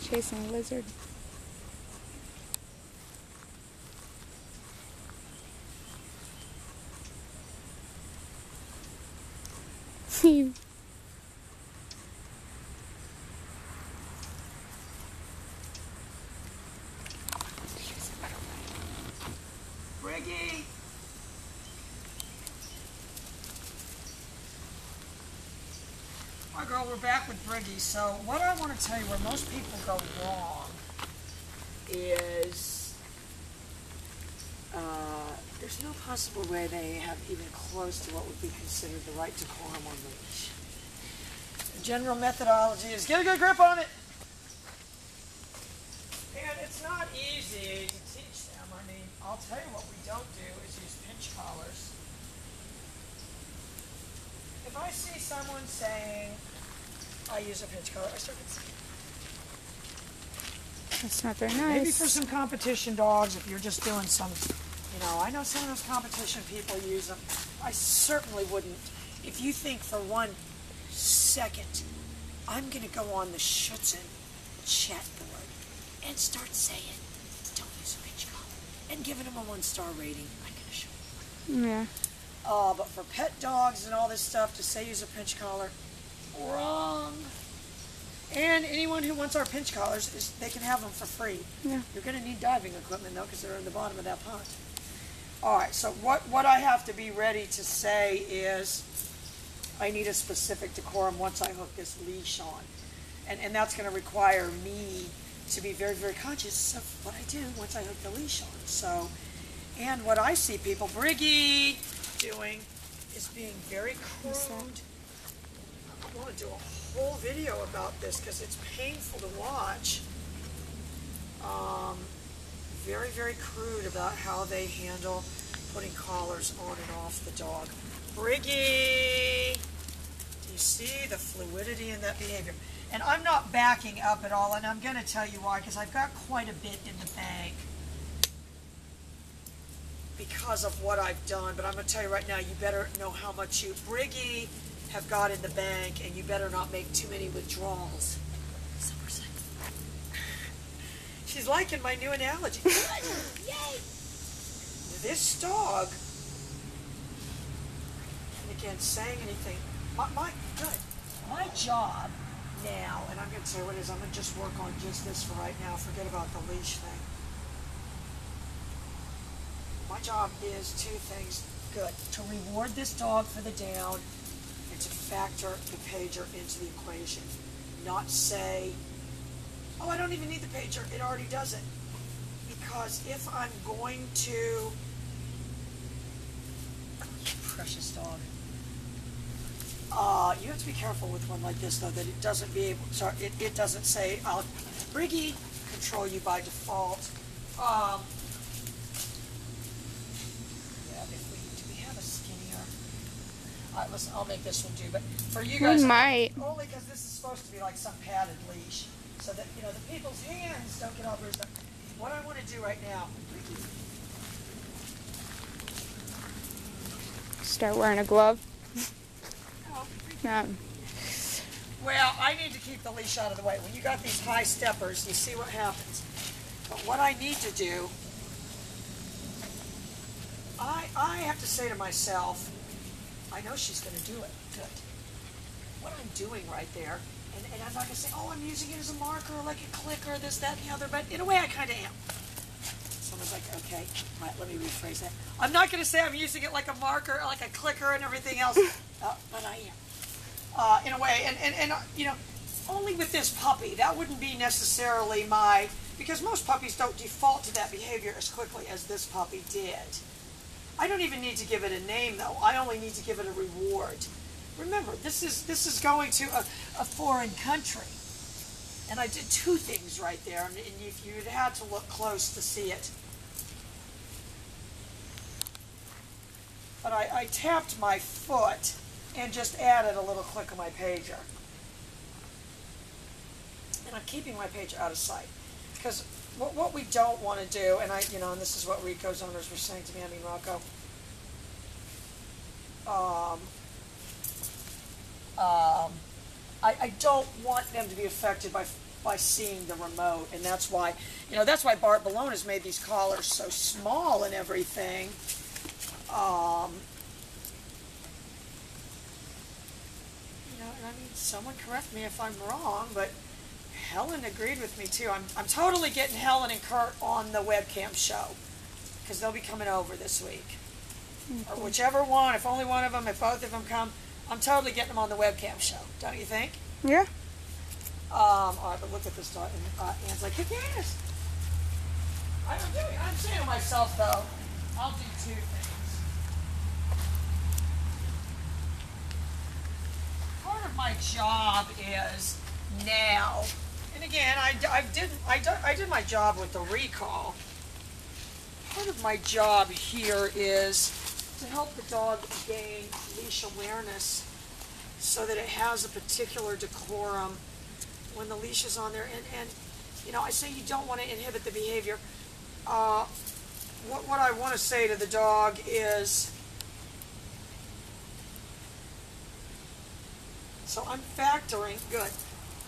chasing a lizard. Briggy! Alright girl, we're back with Briggy. So what I want to tell you where most people go wrong is there's no possible way they have even close to what would be considered the right decorum on the leash. The general methodology is get a good grip on it. And it's not easy to teach them. I mean, I'll tell you what we don't do is use pinch collars. If I see someone saying, I use a pinch collar, I start saying, that's not very nice. maybe for some competition dogs, if you're just doing some, you know, I know some of those competition people use them. I certainly wouldn't. If you think for 1 second, I'm going to go on the Schutzen chat board and start saying, don't use a pinch collar, and giving them a 1-star rating, I can assure you. Yeah. But for pet dogs and all this stuff, to say use a pinch collar, wrong. And anyone who wants our pinch collars, they can have them for free. Yeah. You're going to need diving equipment, though, because they're in the bottom of that pond. All right, so what I have to be ready to say is I need a specific decorum once I hook this leash on. And that's going to require me to be very, very conscious of what I do once I hook the leash on. So, and what I see people, Briggy, doing is being very crude. I want to do a whole video about this because it's painful to watch. Very, very crude about how they handle putting collars on and off the dog. Briggy! Do you see the fluidity in that behavior? And I'm not backing up at all, and I'm going to tell you why, because I've got quite a bit in the bank because of what I've done. But I'm going to tell you right now, you better know how much you, Briggy, have got in the bank, and you better not make too many withdrawals. She's liking my new analogy. Yay! This dog, and again, saying anything, my job now, and I'm going to tell you what it is, I'm going to just work on just this for right now, forget about the leash thing. My job is 2 things. Good. To reward this dog for the down and to factor the pager into the equation. Not say, oh, I don't even need the pager. It already does it. Because if I'm going to... Precious dog. You have to be careful with one like this, though, that it doesn't be able... Sorry, it doesn't say, I'll Briggy control you by default. Yeah, do we have a skinnier... All right, listen, I'll make this one do, but for you guys... We might. Only because this is supposed to be like some padded leash. So that, you know, the people's hands don't get all bruised up. What I want to do right now... Start wearing a glove. Oh. No. Well, I need to keep the leash out of the way. When you got these high steppers, you see what happens. But what I need to do... I have to say to myself, I know she's going to do it. Good. What I'm doing right there... And I'm not going to say, oh, I'm using it as a marker, or like a clicker, this, that, and the other, but in a way I kind of am. Someone's like, okay, all right, let me rephrase that. I'm not going to say I'm using it like a marker, like a clicker, and everything else, but I am. In a way, and you know, only with this puppy, that wouldn't be necessarily my, because most puppies don't default to that behavior as quickly as this puppy did. I don't even need to give it a name, though. I only need to give it a reward. Remember, this is going to a foreign country. And I did 2 things right there, and you'd had to look close to see it. But I tapped my foot and just added a little click of my pager. And I'm keeping my pager out of sight. Because what we don't want to do, and and this is what Rico's owners were saying to me, I mean Rocco, I don't want them to be affected by by seeing the remote, and that's why, that's why Bart Bellone has made these collars so small and everything. And I mean, someone correct me if I'm wrong, but Helen agreed with me too. I'm totally getting Helen and Kurt on the webcam show, because they'll be coming over this week. Or whichever one, if only one of them, if both of them come, I'm totally getting them on the webcam show, don't you think? Yeah. All right, but look at this dog. Anne's like, who cares? I'm saying to myself, though, I'll do two things. Part of my job is now, and again, I did my job with the recall. Part of my job here is to help the dog gain leash awareness so that it has a particular decorum when the leash is on there. And I say you don't want to inhibit the behavior. What I want to say to the dog is, so I'm factoring, good.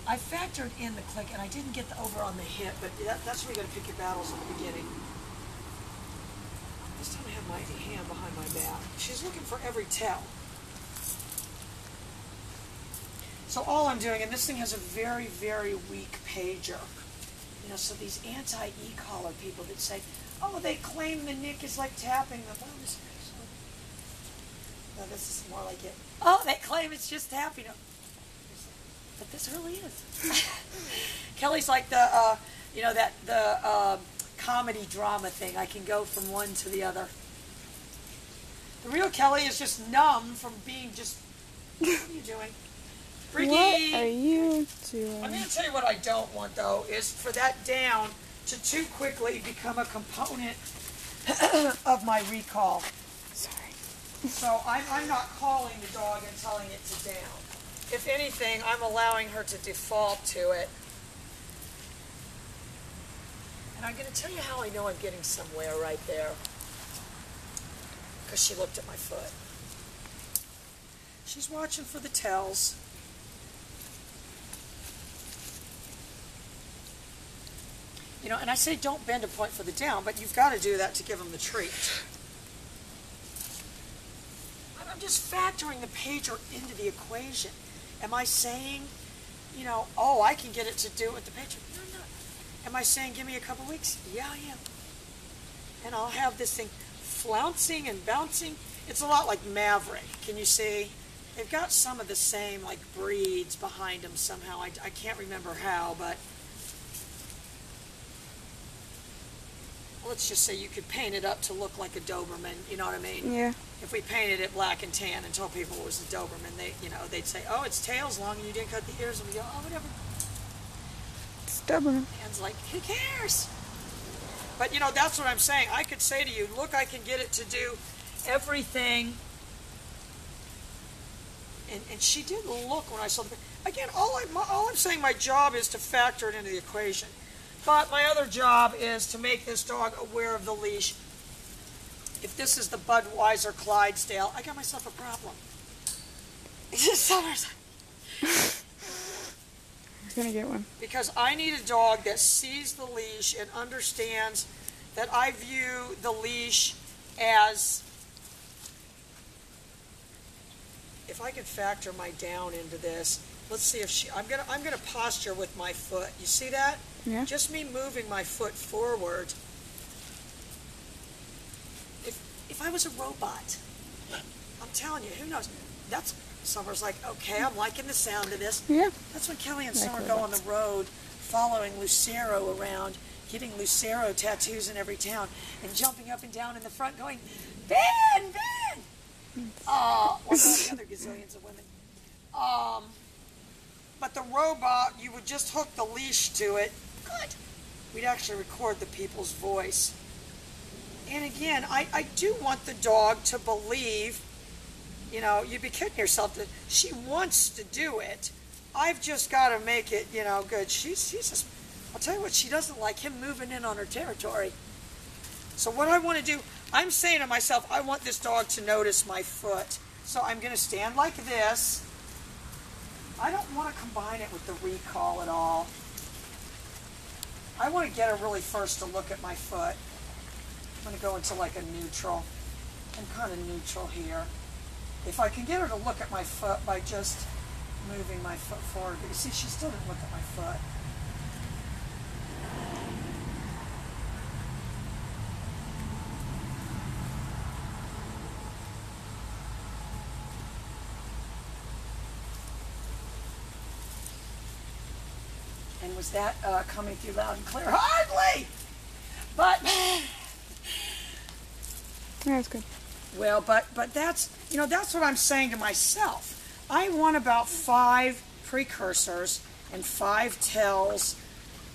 I factored in the click, and I didn't get the over on the hip, but that's where you got to pick your battles at the beginning. This time I have my hand behind my back. She's looking for every tail. So all I'm doing, and this thing has a very, very weak pager. So these anti-e-collar people that say, oh, they claim the nick is like tapping them. No, this is more like it. Oh, they claim it's just tapping them. But this really is. Kelly's like the, the comedy drama thing. I can go from one to the other. The real Kelly is just numb from being just, what are you doing? Freaky. What are you doing? I'm going to tell you what I don't want, though, is for that down to too quickly become a component of my recall. Sorry. So I'm not calling the dog and telling it to down. If anything, I'm allowing her to default to it. And I'm going to tell you how I know I'm getting somewhere right there. Because she looked at my foot. She's watching for the tells. And I say don't bend a point for the down, but you've got to do that to give them the treat. I'm just factoring the pager into the equation. Am I saying, oh, I can get it to do it with the pager? No, I'm not. Am I saying give me a couple weeks? Yeah, I am. And I'll have this thing flouncing and bouncing. It's a lot like Maverick. Can you see? They've got some of the same, like, breeds behind them somehow. I can't remember how, but let's just say you could paint it up to look like a Doberman, you know what I mean? Yeah. If we painted it black and tan and told people it was a Doberman, they'd say, oh, its tail's long and you didn't cut the ears, and we go, oh, whatever. Stubborn. Anne's like, who cares? But, that's what I'm saying. I could say to you, look, I can get it to do everything. And she did look when I saw the... Again, all I'm saying my job is to factor it into the equation. But my other job is to make this dog aware of the leash. If this is the Budweiser Clydesdale, I got myself a problem. Summers. You're gonna get one. Because I need a dog that sees the leash and understands that I view the leash as, if I can factor my down into this, let's see if I'm gonna posture with my foot. You see that? Yeah. Just me moving my foot forward. If I was a robot, I'm telling you, who knows? That's Summer's like, okay, I'm liking the sound of this. Yeah. That's when Kelly and Like Summer robots. go on the road, following Lucero around, getting Lucero tattoos in every town, and jumping up and down in the front, going, Ben, Ben. Or all the other gazillions of women. But the robot, you would just hook the leash to it. Good. We'd actually record the people's voice. And again, I do want the dog to believe, you'd be kidding yourself that she wants to do it. I've just got to make it, good. She's just, I'll tell you what, she doesn't like him moving in on her territory. So what I want to do, I'm saying to myself, I want this dog to notice my foot. So I'm going to stand like this. I don't want to combine it with the recall at all. I want to get her really first to look at my foot. I'm going to go into like a neutral. I'm kind of neutral here. If I can get her to look at my foot by just moving my foot forward. But you see, she still didn't look at my foot. And was that coming through loud and clear? Hardly! But, That's good. well, but that's, you know, that's what I'm saying to myself. I want about 5 precursors and 5 tells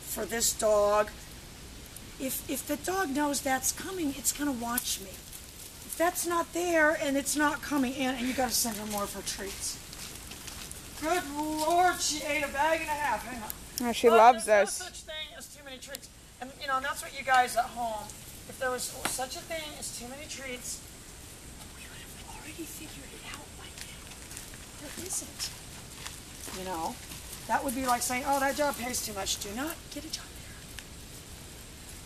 for this dog. If the dog knows that's coming, it's going to watch me. If that's not there and it's not coming in, and you got to send her more of her treats. Good Lord, she ate a bag and a half. Hang on. Oh, she loves There's us. no such thing as too many treats. And, you know, that's what you guys at home, if there was such a thing as too many treats, we would have already figured it out by now. There isn't. You know, that would be like saying, oh, that job pays too much. Do not get a job there.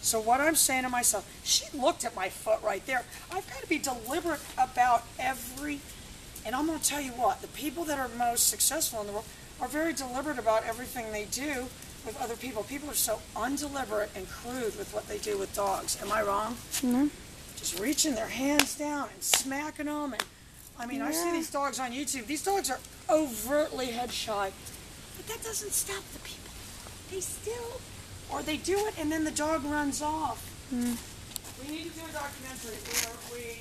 So what I'm saying to myself, she looked at my foot right there. I've got to be deliberate about every, and I'm going to tell you what, the people that are most successful in the world are very deliberate about everything they do with other people. People are so undeliberate and crude with what they do with dogs. Am I wrong? No. Just reaching their hands down and smacking them. And I mean, I see these dogs on YouTube. These dogs are overtly head shy. But that doesn't stop the people. They still, or they do it and then the dog runs off. Mm. We need to do a documentary where we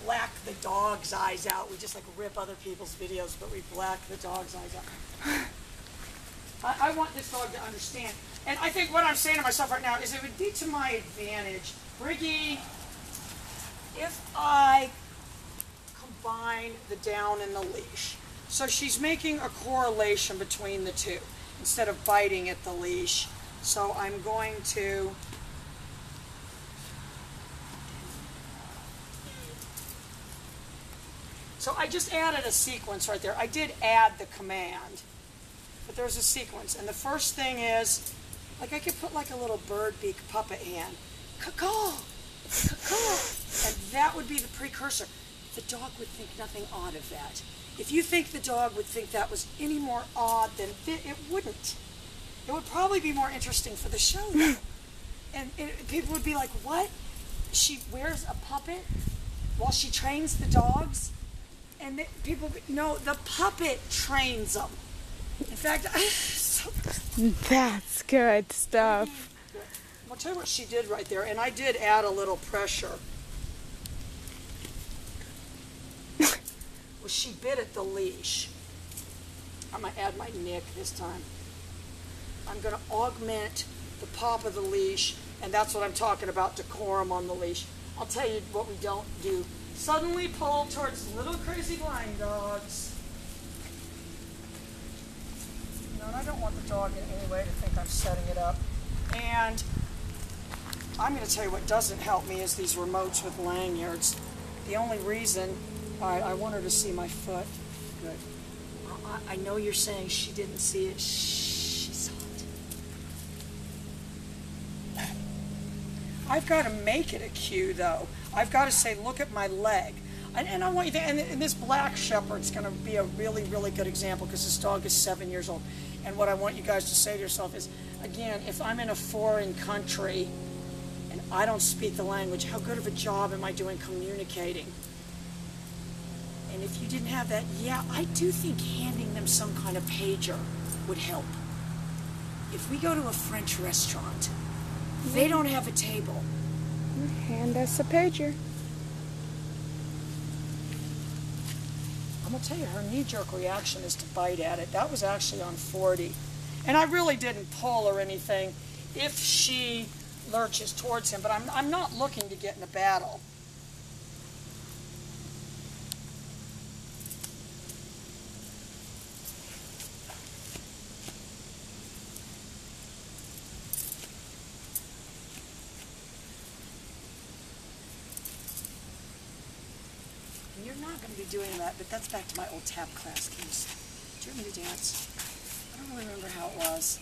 black the dog's eyes out. We just like rip other people's videos, but we black the dog's eyes out. I want this dog to understand. And I think what I'm saying to myself right now is it would be to my advantage, Briggy, if I combine the down and the leash. So she's making a correlation between the two instead of biting at the leash. So I'm going to So I just added a sequence right there. I did add the command, but there's a sequence. And the first thing is, like I could put like a little bird beak puppet hand. Caw-caw, caw-caw. And that would be the precursor. The dog would think nothing odd of that. If you think the dog would think that was any more odd than it wouldn't. It would probably be more interesting for the show though. And people would be like, what? She wears a puppet while she trains the dogs? And people, no, the puppet trains them. In fact, That's good stuff. I'll tell you what she did right there, and I did add a little pressure. Well, she bit at the leash. I'm going to add my nick this time. I'm going to augment the pop of the leash, and that's what I'm talking about, decorum on the leash. I'll tell you what we don't do. Suddenly pull towards little crazy blind dogs. No, and I don't want the dog in any way to think I'm setting it up. And I'm going to tell you what doesn't help me is these remotes with lanyards. The only reason, all right, I want her to see my foot. Good. I know you're saying she didn't see it. She saw it. I've got to make it a cue, though. I've got to say, look at my leg. And I want you to, and this black shepherd's going to be a really, really good example because this dog is 7 years old. And what I want you guys to say to yourself is, again, if I'm in a foreign country and I don't speak the language, how good of a job am I doing communicating? And if you didn't have that, yeah, I do think handing them some kind of pager would help. If we go to a French restaurant, they don't have a table. Hand us a pager. I'm going to tell you, her knee-jerk reaction is to bite at it. That was actually on 40. And I really didn't pull or anything if she lurches towards him, but I'm not looking to get in a battle. You're not going to be doing that, but that's back to my old tap class, Keys. Do you want me to dance? I don't really remember how it was.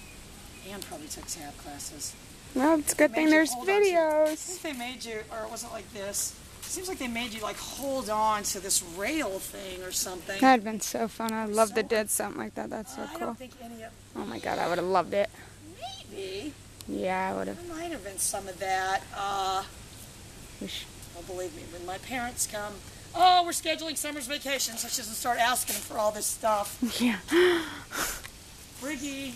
Anne probably took tab classes. Well, it's a good thing there's I videos. think they made you, or it wasn't like this. It seems like they made you like hold on to this rail thing or something. That'd been so fun. I'd love to So- did something like that. That's so I cool. don't think any of, Oh my god, I would have loved it. maybe. Yeah, I would have. There might have been some of that. Wish. Well, believe me, when my parents come, oh, we're scheduling summer's vacation, so she doesn't start asking for all this stuff. Yeah. Briggy.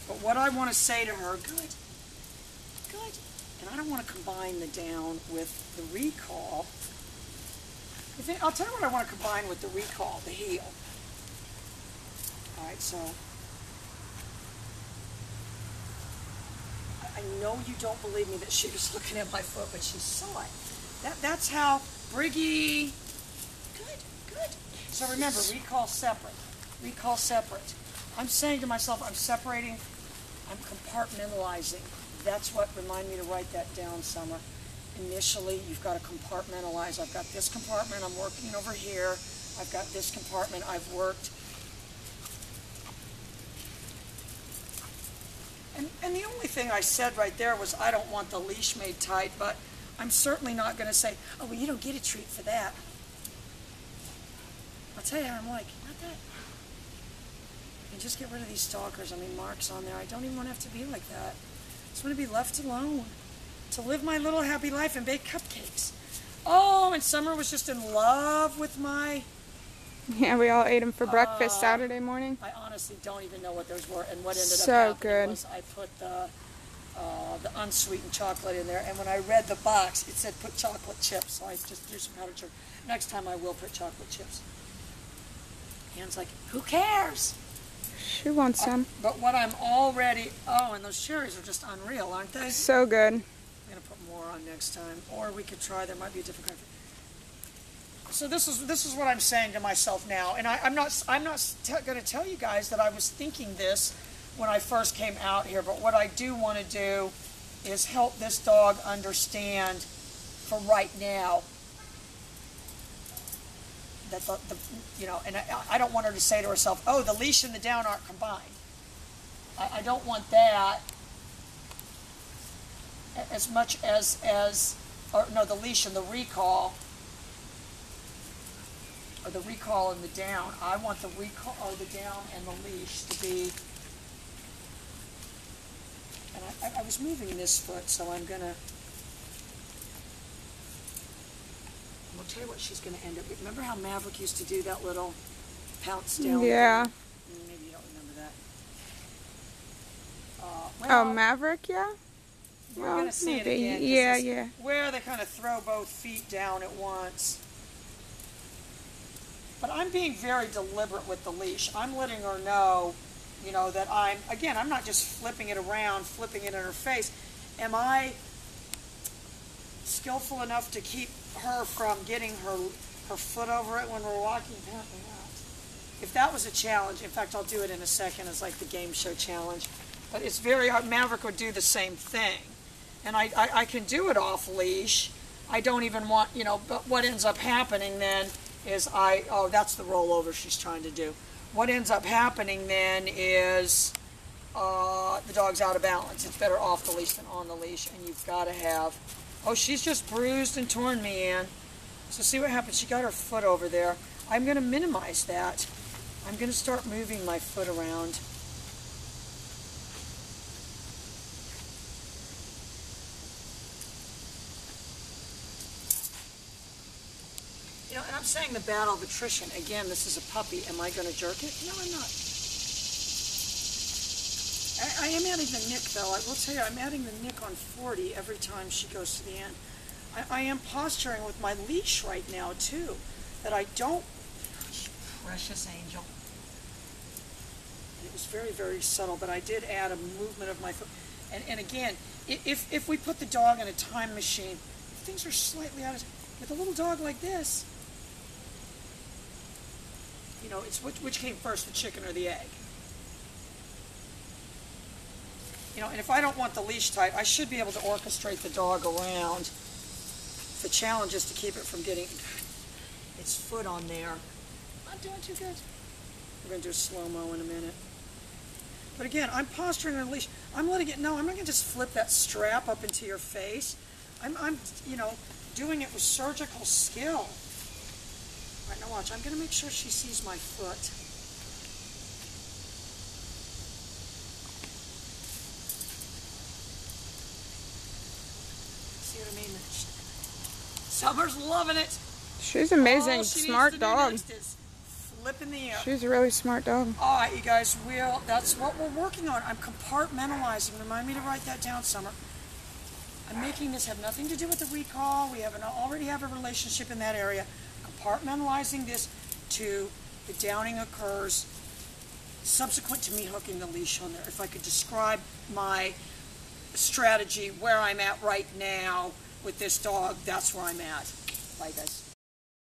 But what I want to say to her, good. And I don't want to combine the down with the recall. I'll tell you what I want to combine with the recall, the heel. All right, so I know you don't believe me that she was looking at my foot, but she saw it. That's how Briggy. Good. So remember, recall separate. Recall separate. I'm saying to myself, I'm separating, I'm compartmentalizing. That's what remind me to write that down, Summer. Initially, you've got to compartmentalize. I've got this compartment, I'm working over here. I've got this compartment, I've worked. And the only thing I said right there was I don't want the leash made tight, but I'm certainly not going to say, oh, well, you don't get a treat for that. I'll tell you how I'm like, not that. And just get rid of these stalkers. I mean, marks on there. I don't even want to have to be like that. I just want to be left alone, to live my little happy life and bake cupcakes. Oh, and Summer was just in love with my... Yeah, we all ate them for breakfast Saturday morning. I honestly don't even know what those were, and what ended up So happening good. was I put the unsweetened chocolate in there, and when I read the box, it said put chocolate chips, so I just threw some powdered sugar. Next time I will put chocolate chips. Anne's like, who cares? She wants some. But what I'm already, oh, and those cherries are just unreal, aren't they? So good. I'm going to put more on next time, or we could try, there might be a different kind of... So this is what I'm saying to myself now, and I'm not going to tell you guys that I was thinking this when I first came out here, but what I do want to do is help this dog understand for right now that and I don't want her to say to herself, oh, the leash and the down aren't combined. I don't want that as much as the leash and the recall. Or the recall and the down. I want the recall, or the down and the leash to be. And I was moving this foot, so I'm gonna tell you what she's gonna end up. Remember how Maverick used to do that little pounce down? Yeah. Maybe you don't remember that. Oh, Maverick, yeah? We're Well, gonna see it maybe. again. 'Cause Yeah, this- yeah. Where they kind of throw both feet down at once. But I'm being very deliberate with the leash. I'm letting her know, that I'm not just flipping it around, flipping it in her face. Am I skillful enough to keep her from getting her foot over it when we're walking? Apparently not. If that was a challenge, in fact, I'll do it in a second as like the game show challenge. But it's very hard. Maverick would do the same thing. And I can do it off leash. I don't even want, but what ends up happening then is that's the rollover she's trying to do. What ends up happening then is the dog's out of balance. It's better off the leash than on the leash, and you've got to have, she's just bruised and torn me, Anne. So see what happens. She got her foot over there. I'm going to minimize that. I'm going to start moving my foot around. And I'm saying the battle of attrition. Again, this is a puppy. Am I going to jerk it? No, I'm not. I am adding the nick, though. I will tell you, I'm adding the nick on 40 every time she goes to the end. I am posturing with my leash right now, too, that I don't... Precious angel. It was very, very subtle, but I did add a movement of my foot. And again, if we put the dog in a time machine, if things are slightly out of... With a little dog like this, it's which came first, the chicken or the egg? And if I don't want the leash tight, I should be able to orchestrate the dog around. The challenge is to keep it from getting its foot on there. Not doing too good. We're going to do a slow-mo in a minute. But again, I'm posturing on a leash. I'm letting it know. I'm not going to just flip that strap up into your face. I'm doing it with surgical skill. All right, now watch. I'm going to make sure she sees my foot. See what I mean? Summer's loving it. She's amazing. All she Smart needs to do dog. next is flip in the air. She's a really smart dog. All right, you guys, that's what we're working on. I'm compartmentalizing. Remind me to write that down, Summer. I'm making this have nothing to do with the recall. We already have a relationship in that area. Compartmentalizing this to the downing occurs subsequent to me hooking the leash on there. If I could describe my strategy, where I'm at right now with this dog, that's where I'm at. Bye, guys.